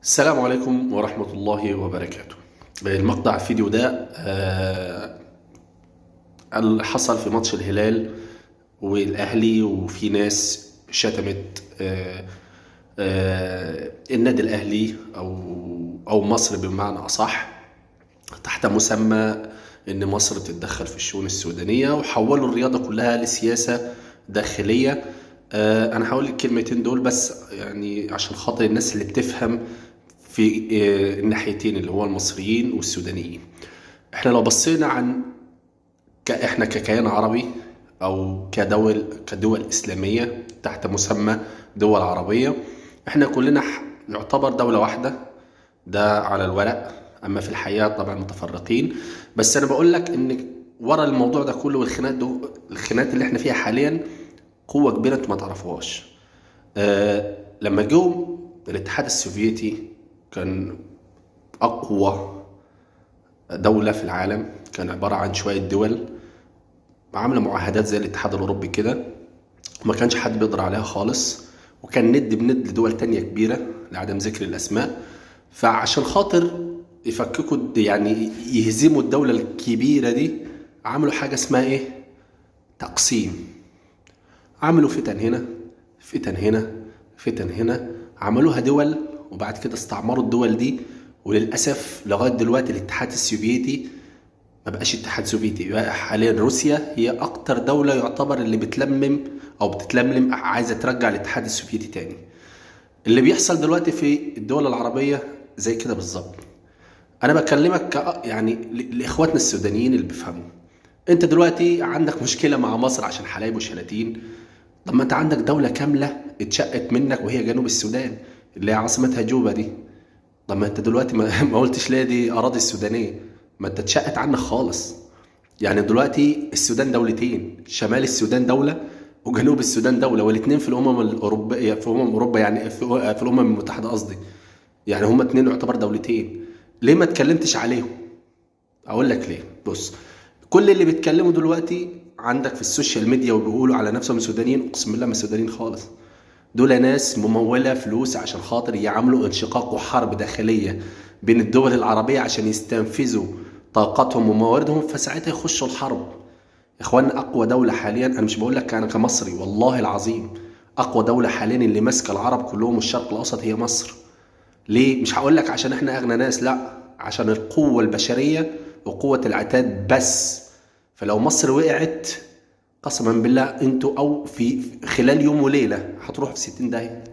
السلام عليكم ورحمة الله وبركاته. المقطع الفيديو ده اللي حصل في ماتش الهلال والأهلي، وفي ناس شتمت النادي الأهلي أو مصر بمعنى أصح، تحت مسمى إن مصر بتتدخل في الشؤون السودانية، وحولوا الرياضة كلها لسياسة داخلية. أنا هقول الكلمتين دول بس يعني عشان خاطر الناس اللي بتفهم في الناحيتين، اللي هو المصريين والسودانيين. احنا لو بصينا عن احنا ككيان عربي او كدول اسلاميه تحت مسمى دول عربيه، احنا كلنا يعتبر دوله واحده، ده على الورق. اما في الحقيقه طبعا متفرقين. بس انا بقول لك ان ورا الموضوع ده كله الخناقات اللي احنا فيها حاليا قوه كبيره انتوا ما تعرفوهاش. لما جو الاتحاد السوفيتي كان أقوى دولة في العالم، كان عبارة عن شوية دول عاملة معاهدات زي الاتحاد الأوروبي كده، وما كانش حد بيقدر عليها خالص، وكان ند بند لدول تانية كبيرة لعدم ذكر الأسماء. فعشان خاطر يفككوا يعني يهزموا الدولة الكبيرة دي، عملوا حاجة اسمها إيه؟ تقسيم. عملوا فتن هنا، فتن هنا، فتن هنا، عملوها دول، وبعد كده استعمروا الدول دي. وللأسف لغاية دلوقتي الاتحاد السوفيتي ما بقاش اتحاد سوفيتي، بقى حاليا روسيا هي أكتر دولة يعتبر اللي بتلمم أو بتتلملم عايزة ترجع الاتحاد السوفيتي تاني. اللي بيحصل دلوقتي في الدول العربية زي كده بالظبط. أنا بكلمك يعني لإخواتنا السودانيين اللي بيفهموا. أنت دلوقتي عندك مشكلة مع مصر عشان حلايب وشلاتين. طب ما انت عندك دولة كاملة اتشقت منك، وهي جنوب السودان اللي هي عاصمتها جوبا دي. طب ما انت دلوقتي ما قلتش ليه دي اراضي السودانية؟ ما انت اتشقت عنك خالص. يعني دلوقتي السودان دولتين، شمال السودان دولة وجنوب السودان دولة، والاثنين في الامم الاوروبية، في اوروبا، يعني في الامم المتحدة قصدي. يعني هما اتنين يعتبر دولتين. ليه ما اتكلمتش عليهم؟ اقول لك ليه. بص، كل اللي بيتكلموا دلوقتي عندك في السوشيال ميديا وبيقولوا على نفسهم سودانيين، اقسم بالله ما سودانيين خالص. دول ناس ممولة فلوس عشان خاطر يعملوا انشقاق وحرب داخلية بين الدول العربية عشان يستنفذوا طاقتهم ومواردهم، فساعتها يخشوا الحرب. يا اخوانا، اقوى دولة حاليا، انا مش بقول لك انا كمصري، والله العظيم اقوى دولة حاليا اللي ماسكة العرب كلهم والشرق الاوسط هي مصر. ليه؟ مش هقول لك عشان احنا اغنى ناس، لا، عشان القوة البشرية وقوة العتاد بس. فلو مصر وقعت قسما بالله انتوا او في خلال يوم وليلة هتروحوا في 60 داهية.